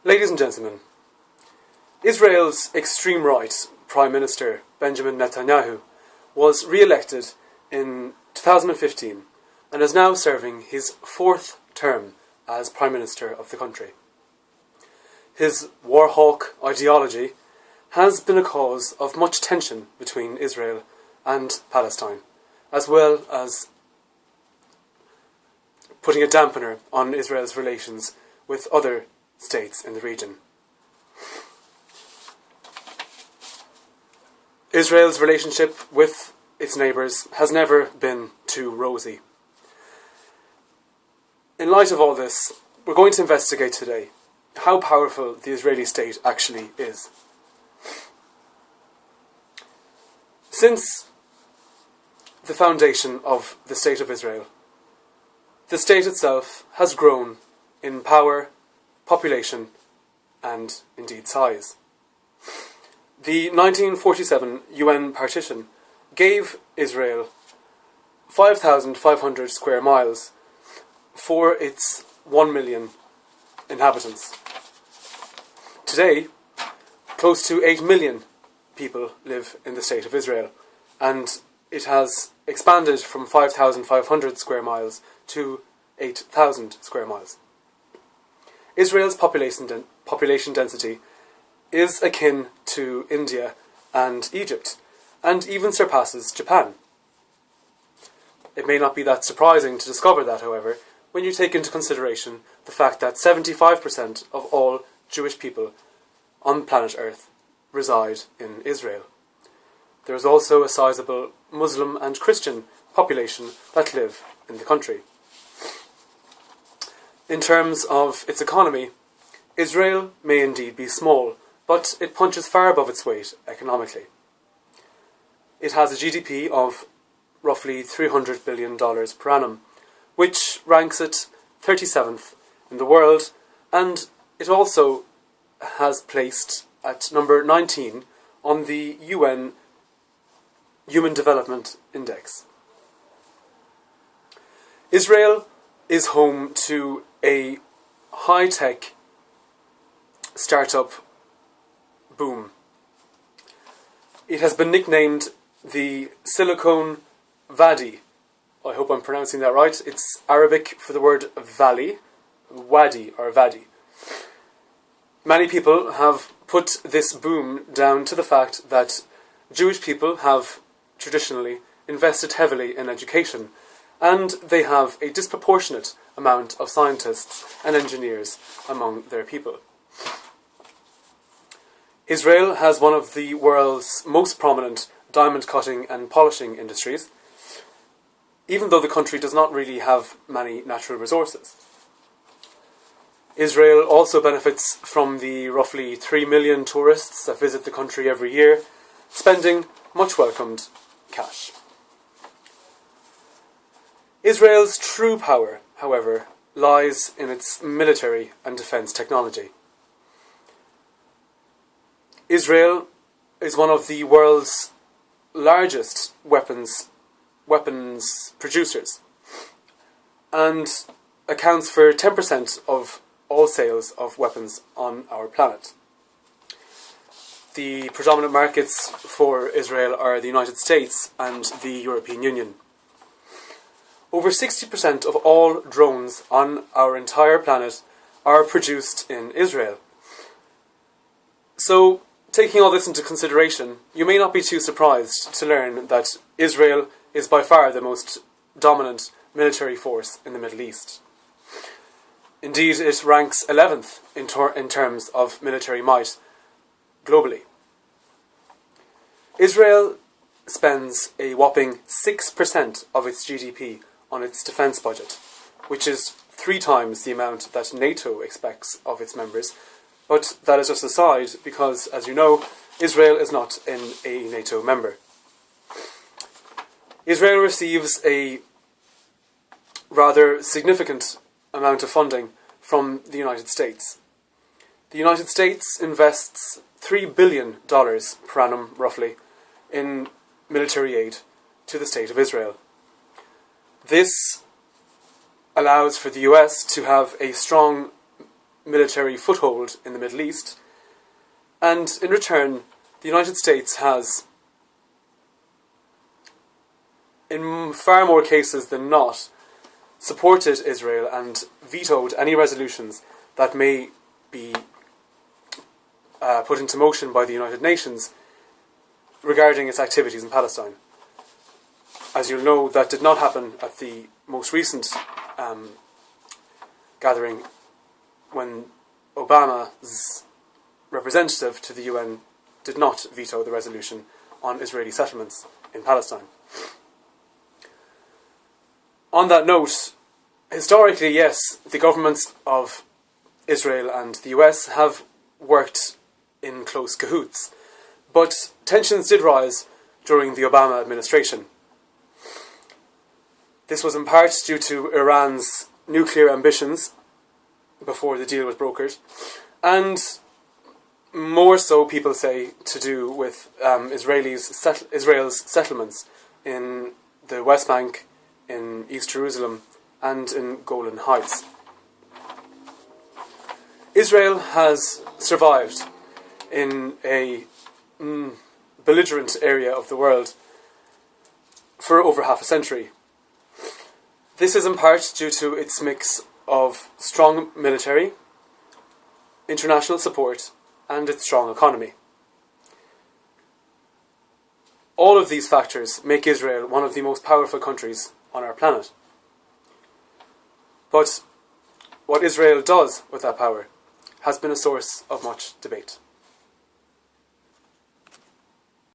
Ladies and gentlemen, Israel's extreme right Prime Minister Benjamin Netanyahu was re-elected in 2015 and is now serving his fourth term as Prime Minister of the country. His war hawk ideology has been a cause of much tension between Israel and Palestine, as well as putting a dampener on Israel's relations with other states in the region. Israel's relationship with its neighbours has never been too rosy. In light of all this, we're going to investigate today how powerful the Israeli state actually is. Since the foundation of the State of Israel, the state itself has grown in power, population, and indeed size. The 1947 UN partition gave Israel 5,500 square miles for its 1 million inhabitants. Today, close to 8 million people live in the State of Israel, and it has expanded from 5,500 square miles to 8,000 square miles. Israel's population density is akin to India and Egypt, and even surpasses Japan. It may not be that surprising to discover that, however, when you take into consideration the fact that 75% of all Jewish people on planet Earth reside in Israel. There is also a sizable Muslim and Christian population that live in the country. In terms of its economy, Israel may indeed be small, but it punches far above its weight economically. It has a GDP of roughly $300 billion per annum, which ranks it 37th in the world, and it also has placed at number 19 on the UN Human Development Index. Israel is home to a high-tech startup boom. It has been nicknamed the Silicon Valley. I hope I'm pronouncing that right. It's Arabic for the word valley, wadi or vadi. Many people have put this boom down to the fact that Jewish people have traditionally invested heavily in education, and they have a disproportionate amount of scientists and engineers among their people. Israel has one of the world's most prominent diamond cutting and polishing industries, even though the country does not really have many natural resources. Israel also benefits from the roughly 3 million tourists that visit the country every year, spending much welcomed cash. Israel's true power, however, lies in its military and defence technology. Israel is one of the world's largest weapons producers and accounts for 10% of all sales of weapons on our planet. The predominant markets for Israel are the United States and the European Union. Over 60% of all drones on our entire planet are produced in Israel. So, taking all this into consideration, you may not be too surprised to learn that Israel is by far the most dominant military force in the Middle East. Indeed, it ranks 11th in terms of military might globally. Israel spends a whopping 6% of its GDP on its defence budget, which is 3 times the amount that NATO expects of its members. But that is just aside, because, as you know, Israel is not a NATO member. Israel receives a rather significant amount of funding from the United States. The United States invests $3 billion per annum, roughly, in military aid to the State of Israel. This allows for the US to have a strong military foothold in the Middle East, and in return, the United States has, in far more cases than not, supported Israel and vetoed any resolutions that may be put into motion by the United Nations regarding its activities in Palestine. As you'll know, that did not happen at the most recent gathering when Obama's representative to the UN did not veto the resolution on Israeli settlements in Palestine. On that note, historically, yes, the governments of Israel and the US have worked in close cahoots, but tensions did rise during the Obama administration. This was in part due to Iran's nuclear ambitions before the deal was brokered, and more so, people say, to do with Israel's settlements in the West Bank, in East Jerusalem, and in Golan Heights. Israel has survived in a belligerent area of the world for over half a century. This is in part due to its mix of strong military, international support, and its strong economy. All of these factors make Israel one of the most powerful countries on our planet. But what Israel does with that power has been a source of much debate.